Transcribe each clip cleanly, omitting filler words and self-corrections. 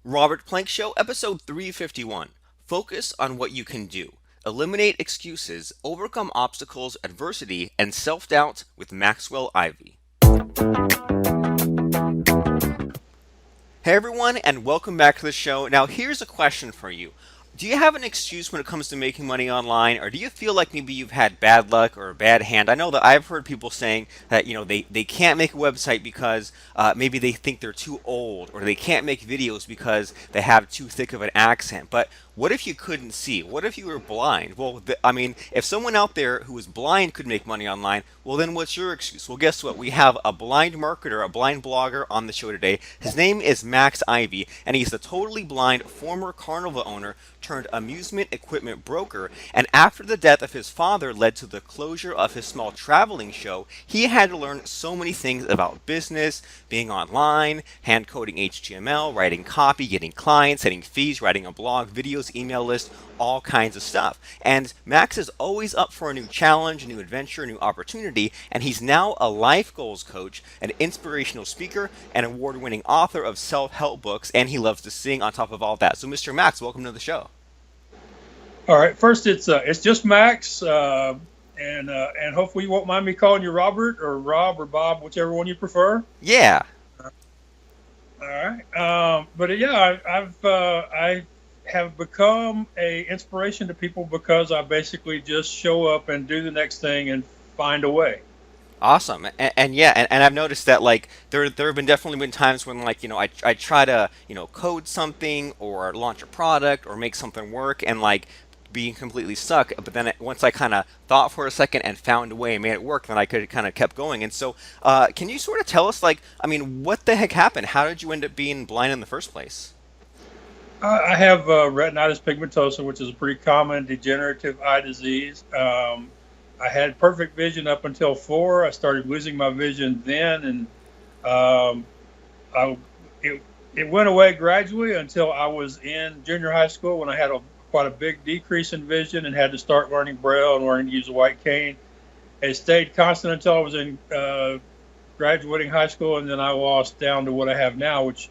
Robert Plank Show, episode 351. Focus on what you can do. Eliminate excuses, overcome obstacles, adversity, and self doubt with Maxwell Ivey. Hey everyone, and welcome back to the show. Now, here's a question for you. Do you have an excuse when it comes to making money online, or do you feel like maybe you've had bad luck or a bad hand? I know that I've heard people saying that they can't make a website because maybe they think they're too old, or they can't make videos because they have too thick of an accent. But what if you couldn't see? What if you were blind? Well, I mean, if someone out there who is blind could make money online, well, then what's your excuse? Well, guess what? We have a blind marketer, a blind blogger on the show today. His name is Max Ivey, and he's a totally blind former carnival owner turned amusement equipment broker. And after the death of his father led to the closure of his small traveling show, he had to learn so many things about business, being online, hand coding HTML, writing copy, getting clients, setting fees, writing a blog, videos, email list, all kinds of stuff. And Max is always up for a new challenge, a new adventure, a new opportunity, and he's now a life goals coach, an inspirational speaker, an award-winning author of self-help books, and he loves to sing on top of all that. So Mr. Max, welcome to the show. All right. First, it's just Max, and hopefully you won't mind me calling you Robert or Rob or Bob, whichever one you prefer. Yeah. All right. But yeah, I have become a inspiration to people because I basically just show up and do the next thing and find a way. Awesome, and yeah, and I've noticed that like there have been definitely been times when like I try to code something or launch a product or make something work and like being completely stuck, but then once I kind of thought for a second and found a way and made it work, then I could kind of kept going. And so, can you sort of tell us like I mean, what the heck happened? How did you end up being blind in the first place? I have retinitis pigmentosa, which is a pretty common degenerative eye disease. I had perfect vision up until four. I started losing my vision then, and um, I, it went away gradually until I was in junior high school when I had quite a big decrease in vision and had to start learning Braille and learning to use a white cane. It stayed constant until I was in graduating high school, and then I lost down to what I have now, which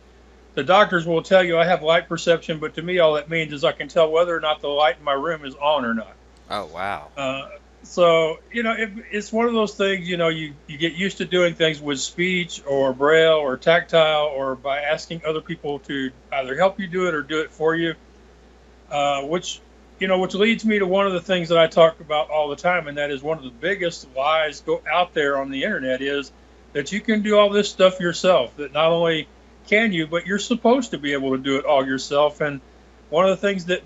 the doctors will tell you I have light perception, but to me, all that means is I can tell whether or not the light in my room is on or not. Oh wow. Uh, so, it's one of those things, you get used to doing things with speech or braille or tactile or by asking other people to either help you do it or do it for you, which leads me to one of the things that I talk about all the time. And that is one of the biggest lies go out there on the internet is that you can do all this stuff yourself, that not only can you, but you're supposed to be able to do it all yourself. And one of the things that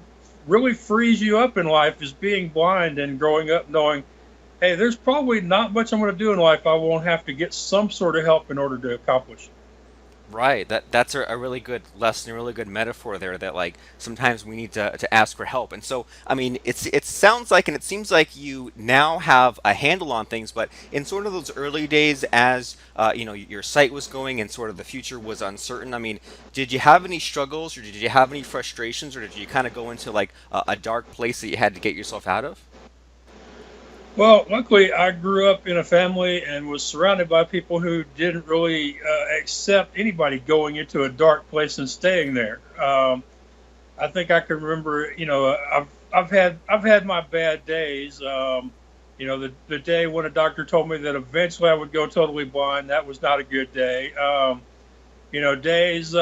really frees you up in life is being blind and growing up knowing, hey, there's probably not much I'm going to do in life I won't have to get some sort of help in order to accomplish. Right. That's a really good lesson, a really good metaphor there. That like sometimes we need to ask for help. And so, I mean, it sounds like and it seems like you now have a handle on things. But in sort of those early days, as your site was going and sort of the future was uncertain. I mean, did you have any struggles, or did you have any frustrations, or did you kind of go into like a dark place that you had to get yourself out of? Well, luckily, I grew up in a family and was surrounded by people who didn't really accept anybody going into a dark place and staying there. I think I can remember, I've had my bad days. The day when a doctor told me that eventually I would go totally blind, that was not a good day. Days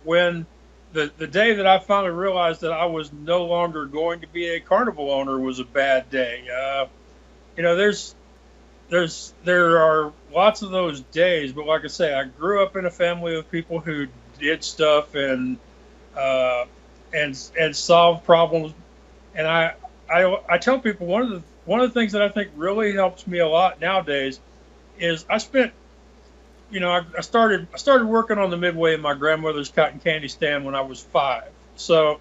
when the day that I finally realized that I was no longer going to be a carnival owner was a bad day. You know, there are lots of those days, but like I say, I grew up in a family of people who did stuff uh, and solved problems. And I tell people one of the things that I think really helps me a lot nowadays is I spent I started working on the midway in my grandmother's cotton candy stand when I was five. So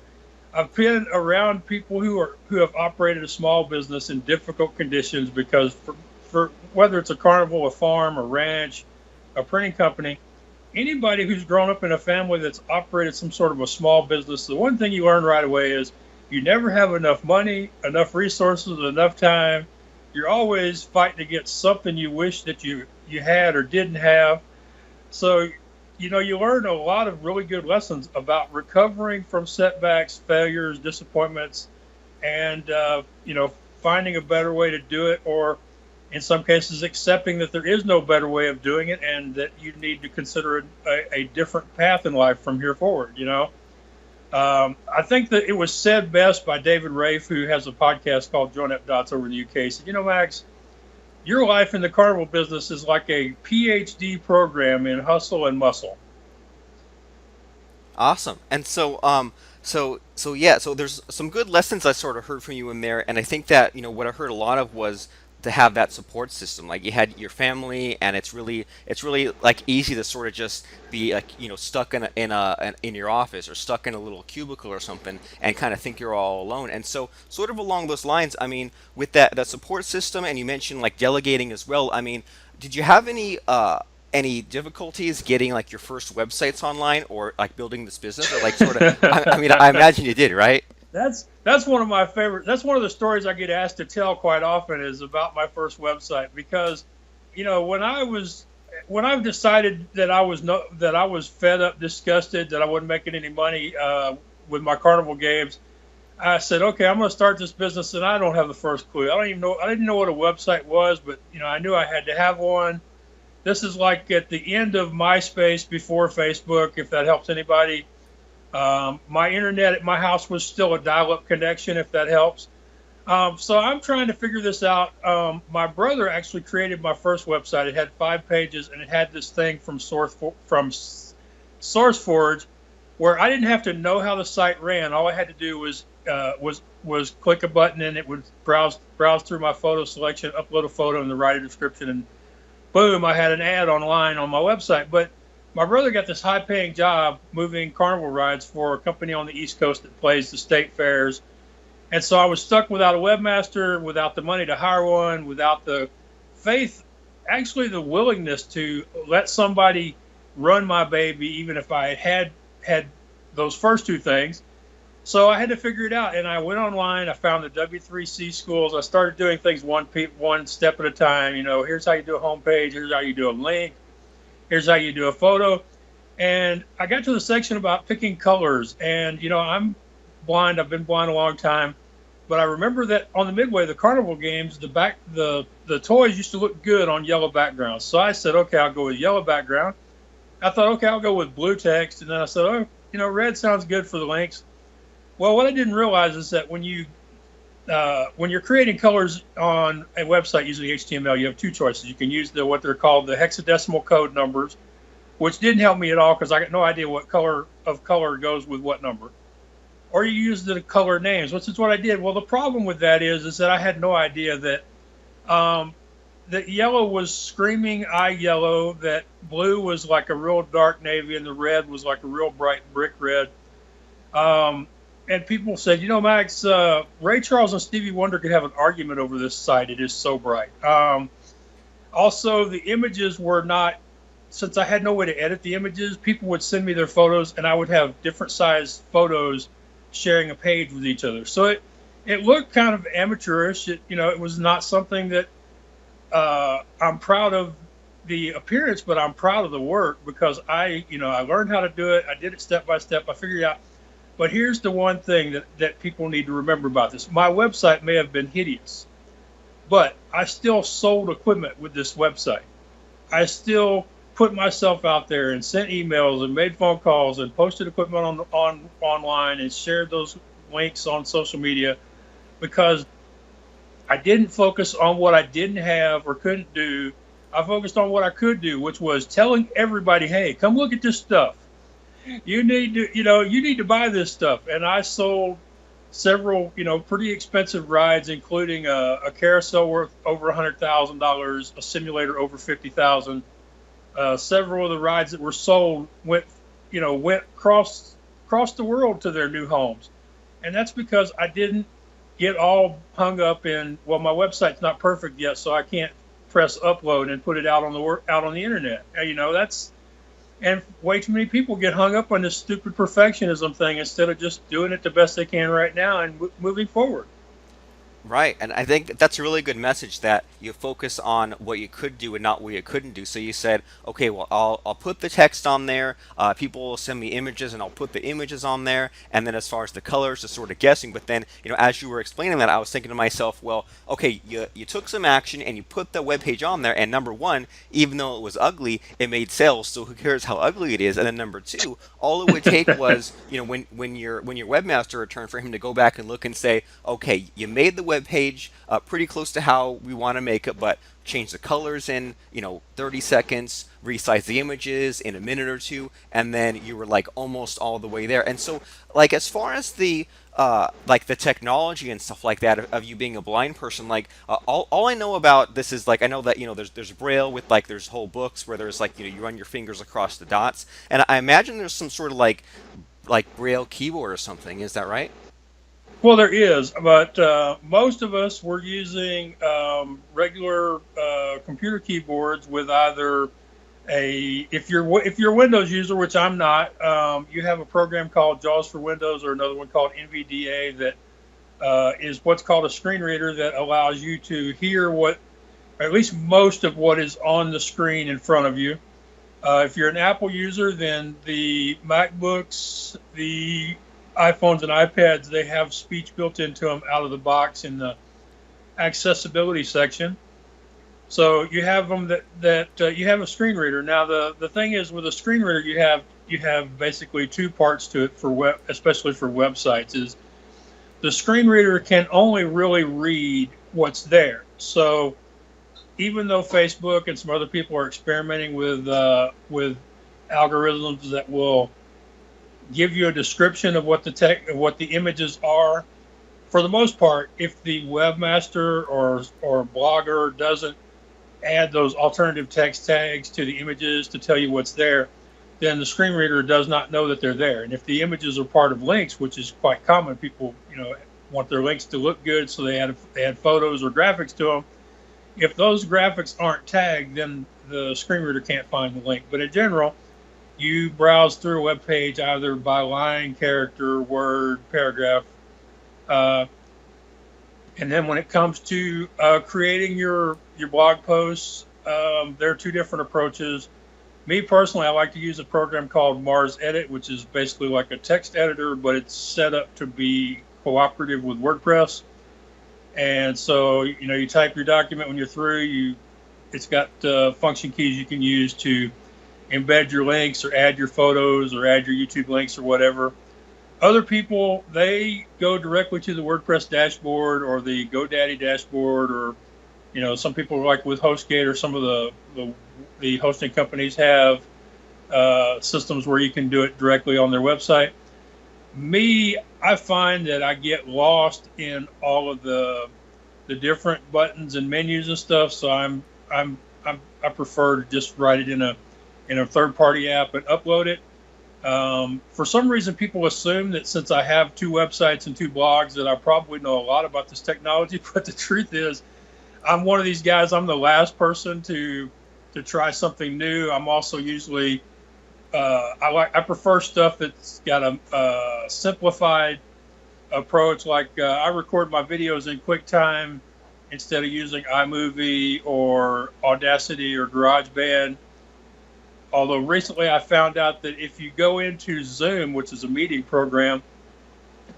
I've been around people who have operated a small business in difficult conditions because for whether it's a carnival, a farm, a ranch, a printing company, anybody who's grown up in a family that's operated some sort of a small business, the one thing you learn right away is you never have enough money, enough resources, enough time. You're always fighting against something you wish that you had or didn't have. So you learn a lot of really good lessons about recovering from setbacks, failures, disappointments, and finding a better way to do it, or in some cases accepting that there is no better way of doing it, and that you need to consider a different path in life from here forward. I think that it was said best by David Rafe, who has a podcast called Join Up Dots over in the UK. He said, Max, your life in the carnival business is like a PhD program in hustle and muscle. Awesome. And so yeah, so there's some good lessons I sort of heard from you in there, and I think that what I heard a lot of was to have that support system. Like you had your family, and it's really like easy to sort of just be like stuck in your office or stuck in a little cubicle or something, and kind of think you're all alone. And so sort of along those lines, I mean, with that support system, and you mentioned like delegating as well. I mean, did you have any difficulties getting like your first websites online or like building this business or like sort of I mean I imagine you did, right? That's one of my favorite. That's one of the stories I get asked to tell quite often is about my first website, because when I decided that I was fed up, disgusted, that I wasn't making any money with my carnival games, I said, okay, I'm going to start this business, and I don't have the first clue. I didn't know what a website was, but I knew I had to have one. This is like at the end of MySpace, before Facebook, if that helps anybody. My internet at my house was still a dial-up connection, if that helps. So I'm trying to figure this out. My brother actually created my first website. It had 5 pages, and it had this thing from SourceForge, where I didn't have to know how the site ran. All I had to do was click a button, and it would browse through my photo selection, upload a photo, and write a description, and boom, I had an ad online on my website. But my brother got this high-paying job moving carnival rides for a company on the East Coast that plays the state fairs. And so I was stuck without a webmaster, without the money to hire one, without the faith, actually the willingness to let somebody run my baby, even if I had those first 2 things. So I had to figure it out, and I went online. I found the W3C schools. I started doing things one step at a time. Here's how you do a homepage. Here's how you do a link. Here's how you do a photo. And I got to the section about picking colors, and I'm blind. I've been blind a long time, but I remember that on the Midway, the carnival games, the toys used to look good on yellow backgrounds. So I said, okay, I'll go with yellow background. I thought, okay, I'll go with blue text, and then I said, oh, red sounds good for the links. Well, what I didn't realize is that when you're creating colors on a website using HTML, you have 2 choices. You can use what they're called the hexadecimal code numbers, which didn't help me at all because I got no idea what color goes with what number. Or you use the color names, which is what I did. Well, the problem with that is that I had no idea that that yellow was screaming eye yellow, that blue was like a real dark navy, and the red was like a real bright brick red. And people said, Max, Ray Charles and Stevie Wonder could have an argument over this site. It is so bright. Also, the images were not, since I had no way to edit the images, people would send me their photos, and I would have different size photos sharing a page with each other. So it looked kind of amateurish. It was not something that I'm proud of the appearance, but I'm proud of the work, because I learned how to do it. I did it step by step. I figured out. But here's the one thing that people need to remember about this. My website may have been hideous, but I still sold equipment with this website. I still put myself out there and sent emails and made phone calls and posted equipment online and shared those links on social media, because I didn't focus on what I didn't have or couldn't do. I focused on what I could do, which was telling everybody, hey, come look at this stuff. You need to buy this stuff. And I sold several, pretty expensive rides, including a carousel worth over $100,000, a simulator over $50,000. Several of the rides that were sold went across the world to their new homes. And that's because I didn't get all hung up in, well, my website's not perfect yet, so I can't press upload and put it out on the internet. And way too many people get hung up on this stupid perfectionism thing instead of just doing it the best they can right now and moving forward. Right, and I think that's a really good message that you focus on what you could do and not what you couldn't do. So you said, okay, well, I'll put the text on there. People will send me images, and I'll put the images on there. And then as far as the colors, just sort of guessing. But then, as you were explaining that, I was thinking to myself, well, okay, you took some action and you put the web page on there. And number one, even though it was ugly, it made sales. So who cares how ugly it is? And then number two, all it would take was, when your webmaster returned, for him to go back and look and say, okay, you made the web page pretty close to how we want to make it, but change the colors in 30 seconds, resize the images in a minute or two, and then you were like almost all the way there. And so, like, as far as the like the technology and stuff like that of you being a blind person, like all I know about this is, like, I know that there's braille with, like, there's whole books where there's, like, you run your fingers across the dots, and I imagine there's some sort of like braille keyboard or something. Is that right? Well, there is, but most of us were using regular computer keyboards with either if you're a Windows user, which I'm not, you have a program called JAWS for Windows or another one called NVDA that is what's called a screen reader that allows you to hear or at least most of what is on the screen in front of you. If you're an Apple user, then the MacBooks, the iPhones and iPads, they have speech built into them out of the box in the accessibility section. So you have them that you have a screen reader. Now the thing is, with a screen reader, you have basically two parts to it for especially for websites. Is the screen reader can only really read what's there. So even though Facebook and some other people are experimenting with algorithms that will give you a description of what the images are, for the most part, if the webmaster or blogger doesn't add those alternative text tags to the images to tell you what's there, then the screen reader does not know that they're there. And if the images are part of links, which is quite common, people want their links to look good, so they add photos or graphics to them. If those graphics aren't tagged, then the screen reader can't find the link. But in general, you browse through a web page either by line, character, word, paragraph, uh, and then when it comes to creating your blog posts, there are two different approaches. Me personally, I like to use a program called Mars Edit, which is basically like a text editor, but it's set up to be cooperative with WordPress. And so, you type your document when you're through. It's got function keys you can use to embed your links or add your photos or add your YouTube links or whatever. Other people, they go directly to the WordPress dashboard or the GoDaddy dashboard, or some people, like with HostGator, or some of the hosting companies have systems where you can do it directly on their website. Me, I find that I get lost in all of the different buttons and menus and stuff. So I prefer to just write it in a third party app and upload it. For some reason, people assume that since I have two websites and two blogs that I probably know a lot about this technology. But the truth is, I'm one of these guys. I'm the last person to try something new. I'm also usually I prefer stuff that's got a simplified approach. Like I record my videos in QuickTime instead of using iMovie or Audacity or GarageBand. Although recently I found out that if you go into Zoom, which is a meeting program,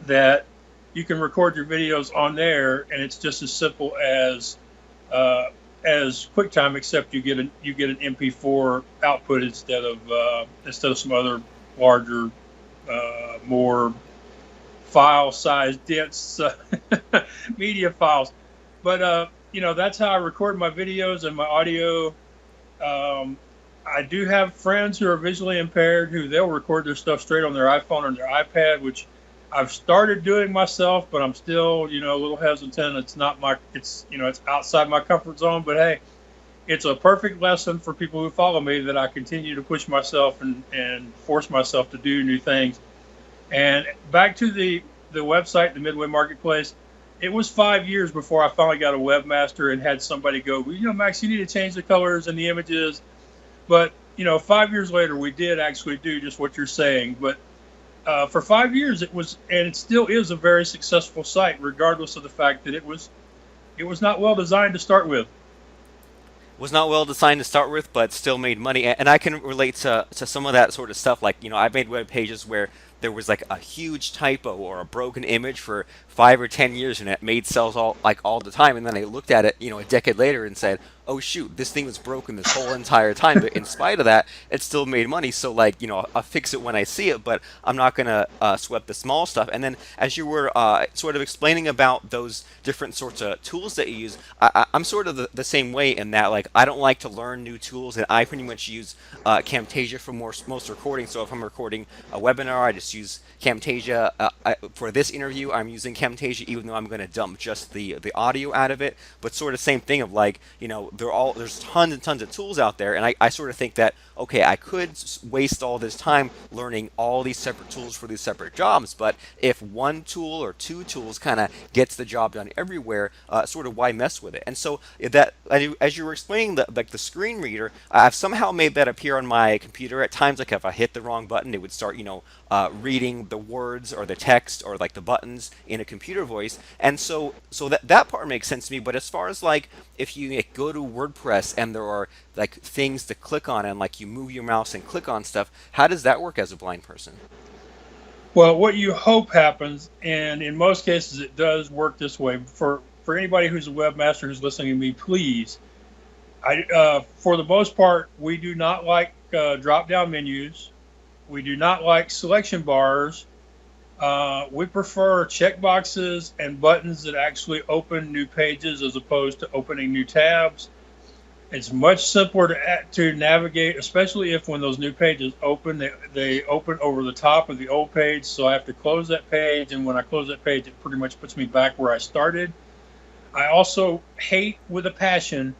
that you can record your videos on there, and it's just as simple as QuickTime, except you get an MP4 output instead of some other larger, more file size dense media files. But that's how I record my videos and my audio. I do have friends who are visually impaired who they'll record their stuff straight on their iPhone or their iPad, which I've started doing myself, but I'm still, a little hesitant. It's outside my comfort zone. But hey, it's a perfect lesson for people who follow me that I continue to push myself and force myself to do new things. And back to the website, the Midway Marketplace, it was 5 years before I finally got a webmaster and had somebody go, well, Max, you need to change the colors and the images. But 5 years later, we did actually do just what you're saying. But For 5 years, it was, and it still is a very successful site, regardless of the fact that it was not well designed to start with. Was not well designed to start with, but still made money. And I can relate to some of that sort of stuff. Like, I've made web pages where there was like a huge typo or a broken image for 5 or 10 years, and it made sales all the time. And then I looked at it, a decade later and said, "Oh shoot, this thing was broken this whole entire time." But in spite of that, it still made money. So like, I'll fix it when I see it, but I'm not gonna sweat the small stuff. And then as you were sort of explaining about those different sorts of tools that you use, I'm sort of the same way in that like I don't like to learn new tools, and I pretty much use Camtasia for most recording. So if I'm recording a webinar, I just use Camtasia. For this interview, I'm using Camtasia, even though I'm going to dump just the audio out of it. But sort of same thing of like, there's tons and tons of tools out there, and I sort of think that okay, I could waste all this time learning all these separate tools for these separate jobs, but if one tool or two tools kind of gets the job done everywhere, sort of why mess with it? And so that, as you were explaining the screen reader, I've somehow made that appear on my computer at times. Like if I hit the wrong button, it would start, reading the words or the text or like the buttons in a computer voice. And so that part makes sense to me. But as far as like if you like, go to WordPress and there are like things to click on and like you move your mouse and click on stuff, how does that work as a blind person? Well, what you hope happens, and in most cases it does work this way. For anybody who's a webmaster who's listening to me, please, for the most part, we do not like drop down menus. We do not like selection bars. We prefer checkboxes and buttons that actually open new pages as opposed to opening new tabs. It's much simpler to navigate, especially if when those new pages open, they open over the top of the old page. So I have to close that page, and when I close that page, it pretty much puts me back where I started. I also hate with a passion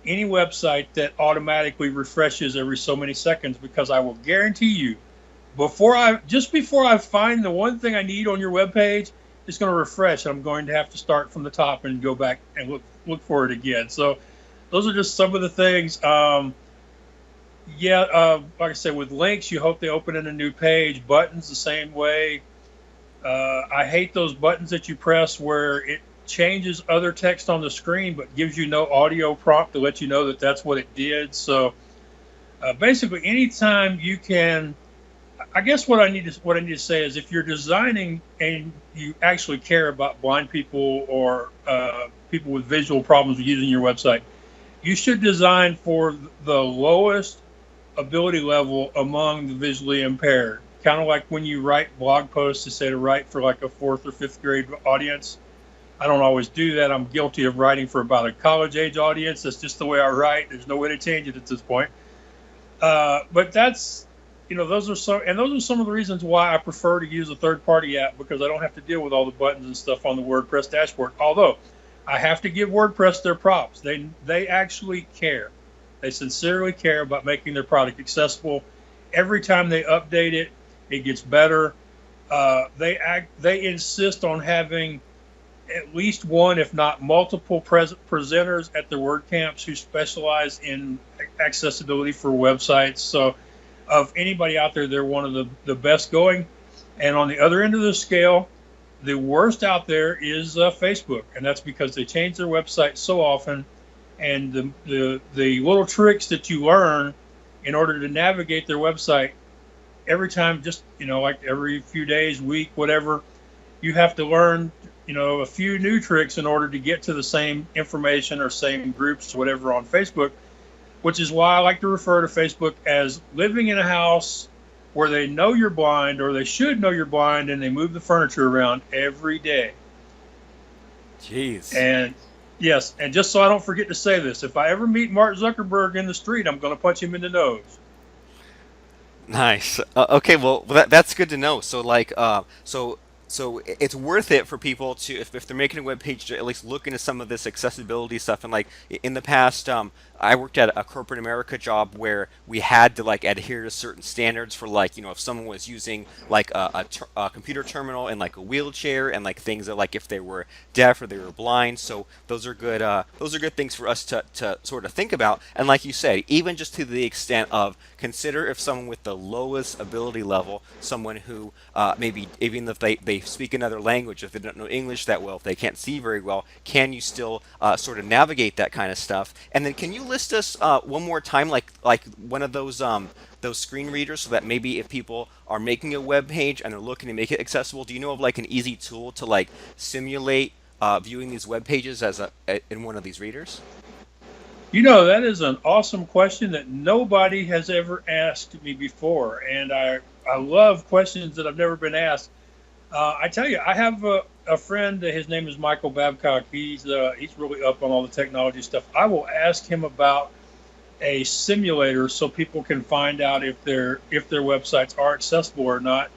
any website that automatically refreshes every so many seconds, because I will guarantee you, before I find the one thing I need on your web page, it's going to refresh. I'm going to have to start from the top and go back and look for it again. So those are just some of the things. Like I said, with links, you hope they open in a new page. Buttons, the same way. I hate those buttons that you press where it changes other text on the screen but gives you no audio prompt to let you know that that's what it did. So basically, anytime you can, I guess what I need to say is, if you're designing and you actually care about blind people or people with visual problems using your website, you should design for the lowest ability level among the visually impaired. Kind of like when you write blog posts, to say to write for like a fourth or fifth grade audience. I don't always do that. I'm guilty of writing for about a college age audience. That's just the way I write. There's no way to change it at this point. But that's, those are some of the reasons why I prefer to use a third party app, because I don't have to deal with all the buttons and stuff on the WordPress dashboard. Although I have to give WordPress their props. They actually care. They sincerely care about making their product accessible. Every time they update it, it gets better. They insist on having at least one, if not multiple, presenters at their WordCamps who specialize in accessibility for websites. So, of anybody out there, they're one of the best going. And on the other end of the scale, the worst out there is Facebook, and that's because they change their website so often, and the little tricks that you learn in order to navigate their website every time, just like every few days, week, whatever, you have to learn a few new tricks in order to get to the same information or same groups, whatever, on Facebook, which is why I like to refer to Facebook as living in a house where they know you're blind, or they should know you're blind, and they move the furniture around every day. Jeez. And yes, and just so I don't forget to say this, if I ever meet Mark Zuckerberg in the street, I'm going to punch him in the nose. Nice. Okay, well that's good to know. So like, so So it's worth it for people to, if they're making a web page, to at least look into some of this accessibility stuff. And like in the past, I worked at a corporate America job where we had to like adhere to certain standards for, like, if someone was using like a computer terminal in like a wheelchair, and like things that, like, if they were deaf or they were blind. So those are good things for us to sort of think about. And like you said, even just to the extent of, consider if someone with the lowest ability level, someone who maybe even if they speak another language, if they don't know English that well, if they can't see very well, can you still sort of navigate that kind of stuff? And then can you list us one more time, like one of those screen readers, so that maybe if people are making a web page and they're looking to make it accessible, do you know of like an easy tool to like simulate viewing these web pages as in one of these readers? That is an awesome question that nobody has ever asked me before, and I love questions that I've never been asked. I tell you, I have a friend. His name is Michael Babcock. He's really up on all the technology stuff. I will ask him about a simulator so people can find out if their websites are accessible or not.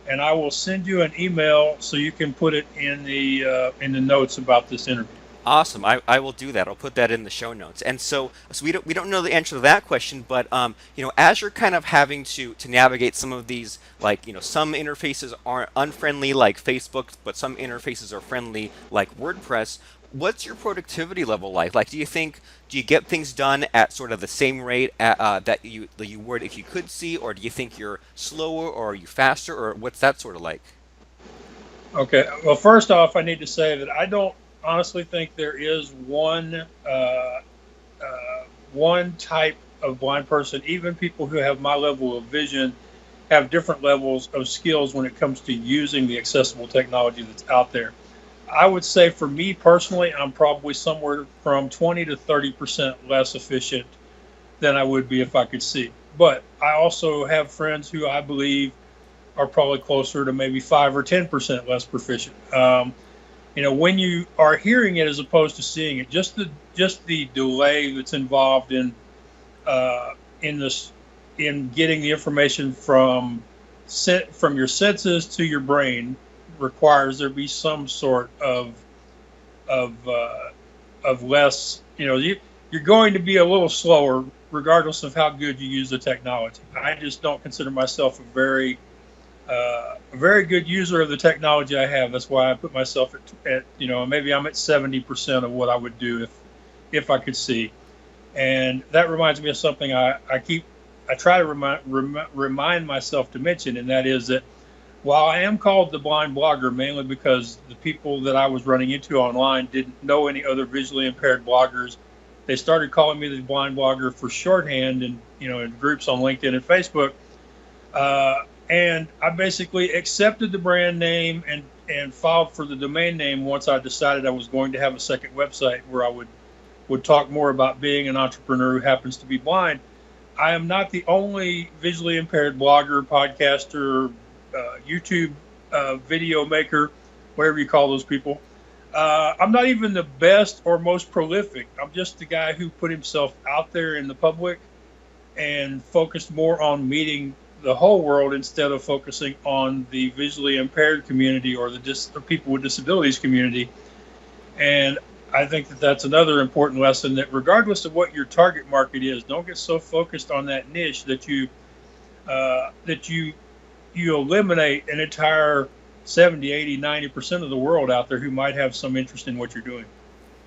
And I will send you an email so you can put it in the notes about this interview. Awesome. I will do that. I'll put that in the show notes. And so we don't know the answer to that question, but as you're kind of having to navigate some of these, like, some interfaces aren't unfriendly like Facebook, but some interfaces are friendly like WordPress. What's your productivity level like? Like, do you get things done at sort of the same rate that you would if you could see, or do you think you're slower, or are you faster, or what's that sort of like? Okay. Well, first off, I need to say that I don't honestly think there is one type of blind person. Even people who have my level of vision have different levels of skills when it comes to using the accessible technology that's out there. I would say for me personally, I'm probably somewhere from 20 to 30% less efficient than I would be if I could see. But I also have friends who I believe are probably closer to maybe 5 or 10% less proficient. When you are hearing it as opposed to seeing it, just the delay that's involved in this in getting the information from your senses to your brain requires there be some sort of less. You're going to be a little slower regardless of how good you use the technology. I just don't consider myself a very good user of the technology I have. That's why I put myself at maybe I'm at 70% of what I would do if I could see. And that reminds me of something I try to remind myself to mention, and that is that while I am called the blind blogger mainly because the people that I was running into online didn't know any other visually impaired bloggers, they started calling me the blind blogger for shorthand, and in groups on LinkedIn and Facebook. And I basically accepted the brand name and filed for the domain name once I decided I was going to have a second website where I would talk more about being an entrepreneur who happens to be blind. I am not the only visually impaired blogger, podcaster, YouTube video maker, whatever you call those people. I'm not even the best or most prolific. I'm just the guy who put himself out there in the public and focused more on meeting the whole world instead of focusing on the visually impaired community or the people with disabilities community. And I think that that's another important lesson, that regardless of what your target market is, don't get so focused on that niche that you eliminate an entire 70, 80, 90% of the world out there who might have some interest in what you're doing.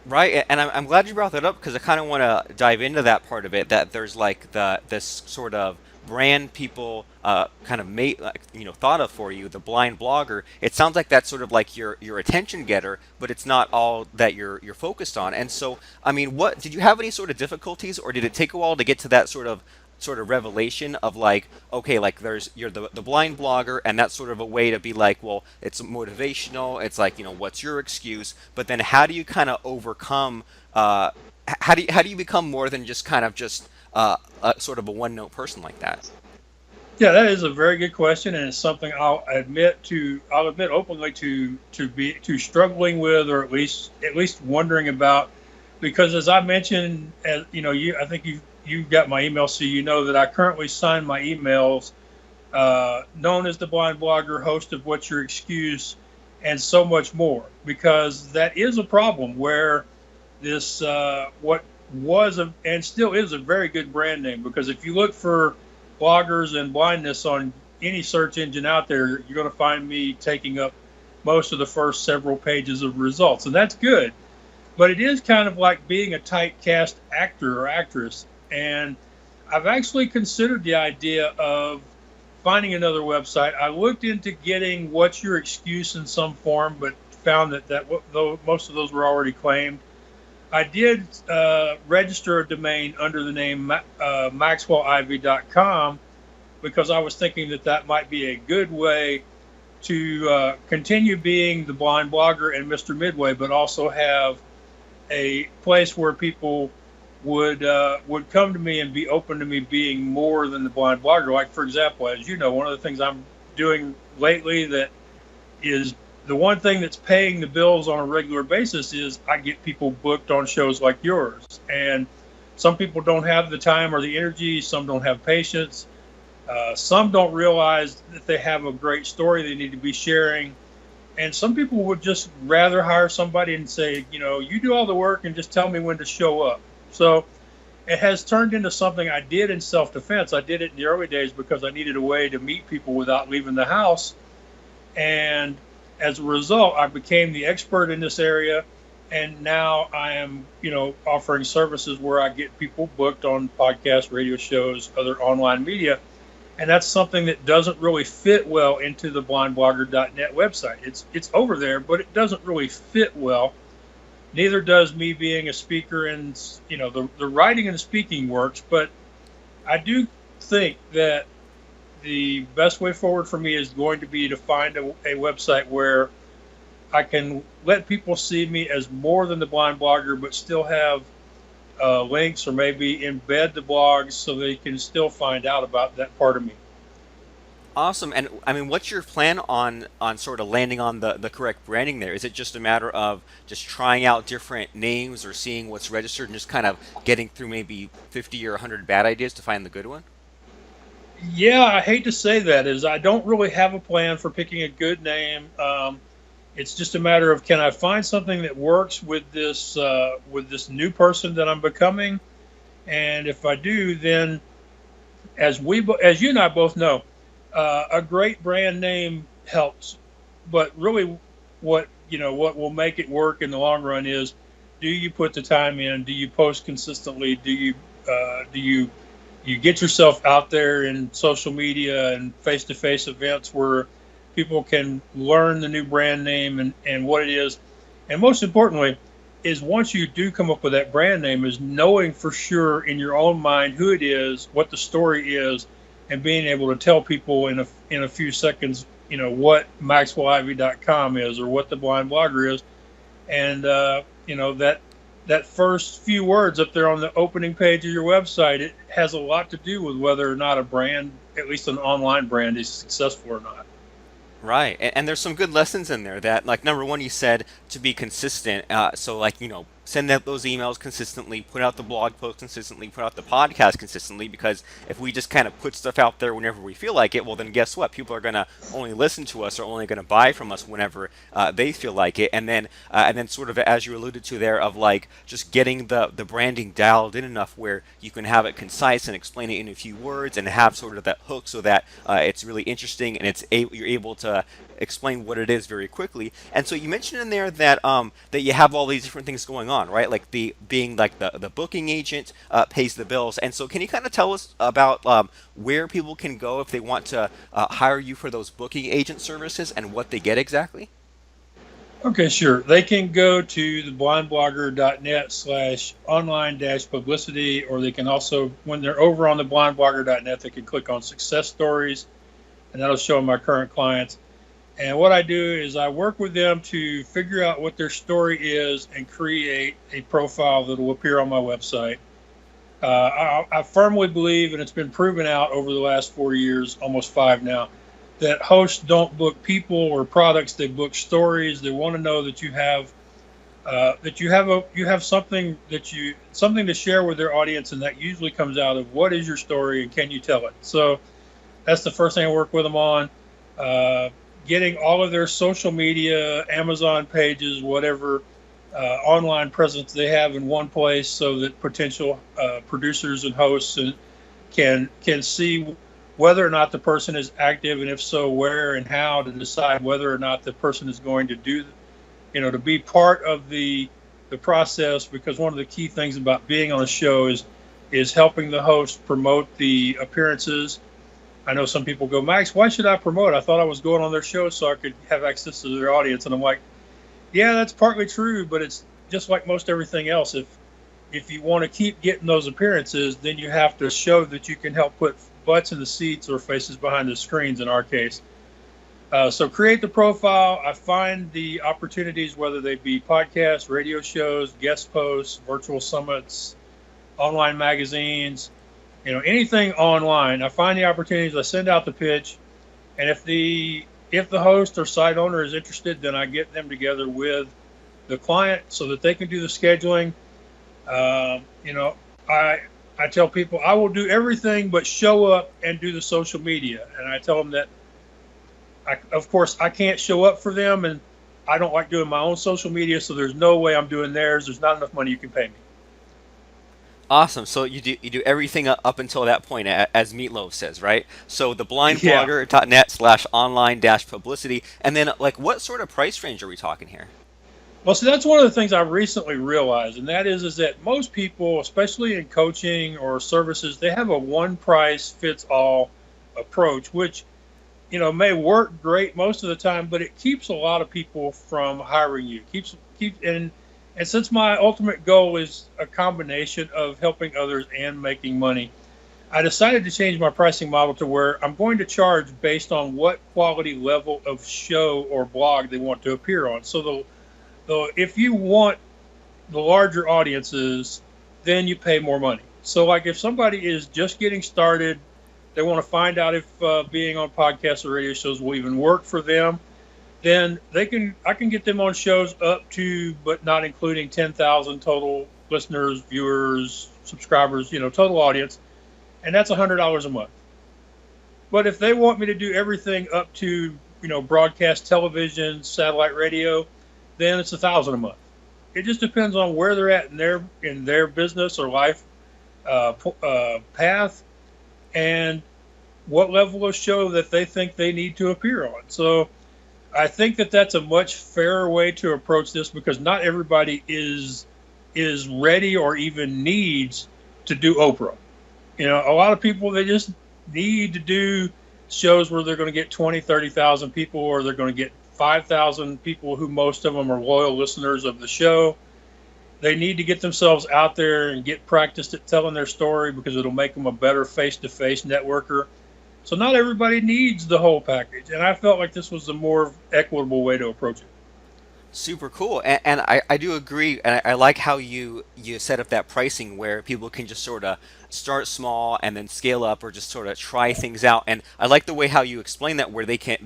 Right, and I'm glad you brought that up, because I kind of want to dive into that part of it. That there's like this sort of brand people kind of made, like, thought of for you, the blind blogger. It sounds like that's sort of like your attention getter, but it's not all that you're focused on. And so, I mean, what did you have any sort of difficulties, or did it take a while to get to that sort of revelation of, like, okay, like you're the blind blogger, and that's sort of a way to be like, well, it's motivational, it's like, what's your excuse? But then how do you kind of overcome, how do you become more than just kind of just a sort of a one note person like that? Yeah, that is a very good question, and it's something I'll admit openly to struggling with, or at least wondering about, because as I mentioned, I think you've got my email, so you know that I currently sign my emails known as the blind blogger, host of What's Your Excuse, and so much more, because that is a problem where this what was and still is a very good brand name, because if you look for bloggers and blindness on any search engine out there, you're going to find me taking up most of the first several pages of results, and that's good. But it is kind of like being a typecast actor or actress, and I've actually considered the idea of finding another website. I looked into getting What's Your Excuse in some form, but found that though most of those were already claimed. I did register a domain under the name maxwellivey.com, because I was thinking that might be a good way to continue being the blind blogger and Mr. Midway, but also have a place where people would come to me and be open to me being more than the blind blogger. Like, for example, as you know, one of the things I'm doing lately that is the one thing that's paying the bills on a regular basis is I get people booked on shows like yours. And some people don't have the time or the energy. Some don't have patience. Some don't realize that they have a great story they need to be sharing. And some people would just rather hire somebody and say, you do all the work and just tell me when to show up. So it has turned into something I did in self-defense. I did it in the early days because I needed a way to meet people without leaving the house. And as a result, I became the expert in this area. And now I am, offering services where I get people booked on podcasts, radio shows, other online media. And that's something that doesn't really fit well into the blindblogger.net website. It's over there, but it doesn't really fit well. Neither does me being a speaker, and the writing and the speaking works. But I do think that the best way forward for me is going to be to find a website where I can let people see me as more than the blind blogger, but still have links, or maybe embed the blogs so they can still find out about that part of me. Awesome. And I mean, what's your plan on sort of landing on the correct branding there? Is it just a matter of just trying out different names or seeing what's registered and just kind of getting through maybe 50 or 100 bad ideas to find the good one? Yeah, I hate to say that, is I don't really have a plan for picking a good name. It's just a matter of, can I find something that works with this new person that I'm becoming? And if I do, then as you and I both know, a great brand name helps. But really, what will make it work in the long run is, do you put the time in? Do you post consistently? Do you get yourself out there in social media and face-to-face events where people can learn the new brand name and what it is? And most importantly, is once you do come up with that brand name, is knowing for sure in your own mind who it is, what the story is, and being able to tell people in a few seconds, what MaxwellIvey.com is, or what the blind blogger is. And that first few words up there on the opening page of your website, it has a lot to do with whether or not a brand, at least an online brand, is successful or not. Right, and there's some good lessons in there that, like, number one, you said to be consistent. So, like, send out those emails consistently, put out the blog post consistently, put out the podcast consistently, because if we just kind of put stuff out there whenever we feel like it, well, then guess what? People are going to only listen to us, or only going to buy from us whenever they feel like it. And then sort of, as you alluded to there, of like just getting the branding dialed in enough where you can have it concise and explain it in a few words and have sort of that hook so that it's really interesting and you're able to explain what it is very quickly. And so you mentioned in there that that you have all these different things going on, right? Like being like the booking agent pays the bills. And so can you kind of tell us about where people can go if they want to hire you for those booking agent services and what they get exactly? Okay, sure. They can go to theblindblogger.net/online-publicity, or they can also, when they're over on theblindblogger.net, they can click on success stories, and that'll show them my current clients. And what I do is I work with them to figure out what their story is and create a profile that will appear on my website. I firmly believe, and it's been proven out over the last 4 years, almost 5 now, that hosts don't book people or products; they book stories. They want to know that you have something something to share with their audience, and that usually comes out of what is your story and can you tell it. So that's the first thing I work with them on. getting all of their social media, Amazon pages, whatever online presence they have in one place, so that potential producers and hosts can see whether or not the person is active, and if so, where and how, to decide whether or not the person is going to do, to be part of the process. Because one of the key things about being on a show is helping the host promote the appearances. I know some people go, Max, why should I promote? I thought I was going on their show so I could have access to their audience. And I'm like, yeah, that's partly true, but it's just like most everything else. If you want to keep getting those appearances, then you have to show that you can help put butts in the seats or faces behind the screens in our case. So create the profile. I find the opportunities, whether they be podcasts, radio shows, guest posts, virtual summits, online magazines, anything online. I find the opportunities. I send out the pitch, and if the host or site owner is interested, then I get them together with the client so that they can do the scheduling. You know, I tell people I will do everything but show up and do the social media, and I tell them that of course I can't show up for them, and I don't like doing my own social media, so there's no way I'm doing theirs. There's not enough money you can pay me. Awesome. So you do everything up until that point, as Meatloaf says, right? So the Yeah. blindblogger.net/online-publicity, and then like what sort of price range are we talking here? Well, see, that's one of the things I recently realized, and that is that most people, especially in coaching or services, they have a one price fits all approach, which may work great most of the time, but it keeps a lot of people from hiring you. Keep and since my ultimate goal is a combination of helping others and making money, I decided to change my pricing model to where I'm going to charge based on what quality level of show or blog they want to appear on. So if you want the larger audiences, then you pay more money. So, like, if somebody is just getting started, they want to find out if being on podcasts or radio shows will even work for them, then I can get them on shows up to, but not including 10,000 total listeners, viewers, subscribers, total audience, and that's $100 a month. But if they want me to do everything up to, broadcast television, satellite radio, then it's 1,000 a month. It just depends on where they're at in their business or life path, and what level of show that they think they need to appear on. So I think that that's a much fairer way to approach this, because not everybody is ready or even needs to do Oprah. A lot of people, they just need to do shows where they're going to get 20, 30,000 people, or they're going to get 5,000 people who most of them are loyal listeners of the show. They need to get themselves out there and get practiced at telling their story, because it'll make them a better face-to-face networker. So not everybody needs the whole package, and I felt like this was the more equitable way to approach it. Super cool, and I do agree, and I like how you set up that pricing where people can just sort of start small and then scale up, or just sort of try things out. And I like the way how you explain that, where they can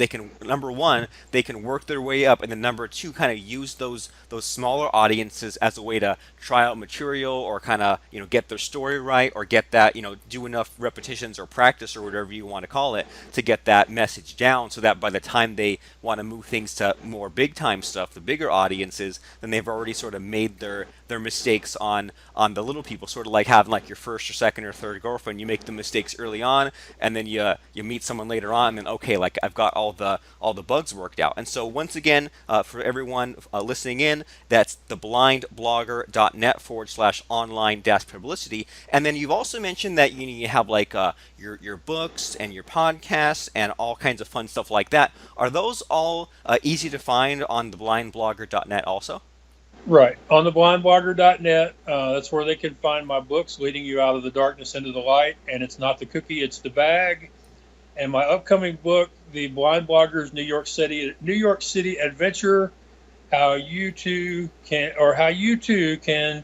number one, they can work their way up, and then number two, kind of use those smaller audiences as a way to try out material, or kind of get their story right, or get that do enough repetitions or practice or whatever you want to call it, to get that message down, so that by the time they want to move things to more big time stuff, the bigger audiences, then they've already sort of made their mistakes on the little people. Sort of like having like your first or second or third girlfriend. You make the mistakes early on, and then you meet someone later on, and then okay, like I've got all the bugs worked out. And so once again, for everyone listening in, that's theblindblogger.net/online-publicity. And then you've also mentioned that you have like your books and your podcasts and all kinds of fun stuff like that. Are those all easy to find on theblindblogger.net also? Right. On the blindblogger.net, that's where they can find my books, Leading You Out of the Darkness into the Light, and It's Not the Cookie, It's the Bag. And my upcoming book, The Blind Bloggers New York City Adventure, how you too can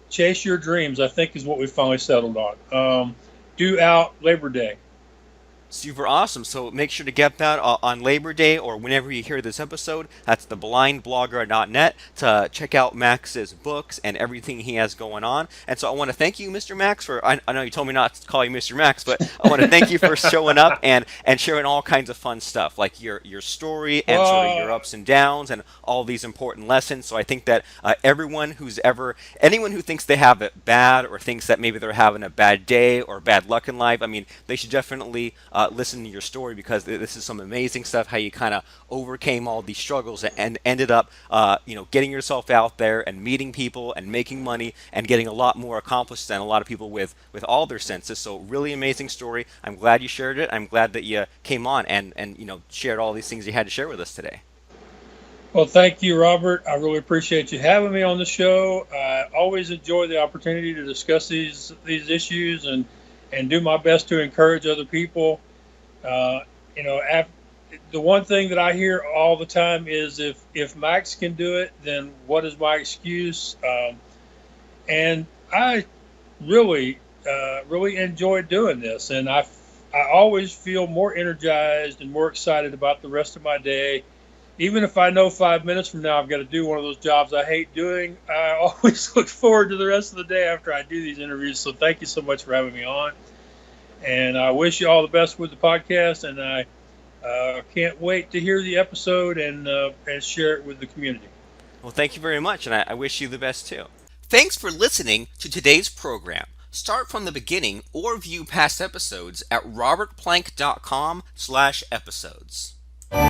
chase your dreams, I think is what we finally settled on. Due out Labor Day. Super awesome. So make sure to get that on Labor Day or whenever you hear this episode. That's theblindblogger.net to check out Max's books and everything he has going on. And so I want to thank you, Mr. Max, for I know you told me not to call you Mr. Max, but I want to thank you for showing up and sharing all kinds of fun stuff like your story and sort of your Well, ups and downs and all these important lessons. So I think that anyone who thinks they have it bad or thinks that maybe they're having a bad day or bad luck in life, I mean, they should definitely listen to your story because this is some amazing stuff. How you kind of overcame all these struggles and ended up, getting yourself out there and meeting people and making money and getting a lot more accomplished than a lot of people with all their senses. So really amazing story. I'm glad you shared it. I'm glad that you came on and shared all these things you had to share with us today. well, thank you, Robert. I really appreciate you having me on the show. I always enjoy the opportunity to discuss these issues and do my best to encourage other people. Uh, you know, the one thing that I hear all the time is if Max can do it, then what is my excuse? And I really enjoy doing this, and I always feel more energized and more excited about the rest of my day. Even if I know 5 minutes from now I've got to do one of those jobs I hate doing, I always look forward to the rest of the day after I do these interviews. So thank you so much for having me on, and I wish you all the best with the podcast. And I can't wait to hear the episode and share it with the community. Well, thank you very much, and I wish you the best too. Thanks for listening to today's program. Start from the beginning or view past episodes at robertplank.com/episodes.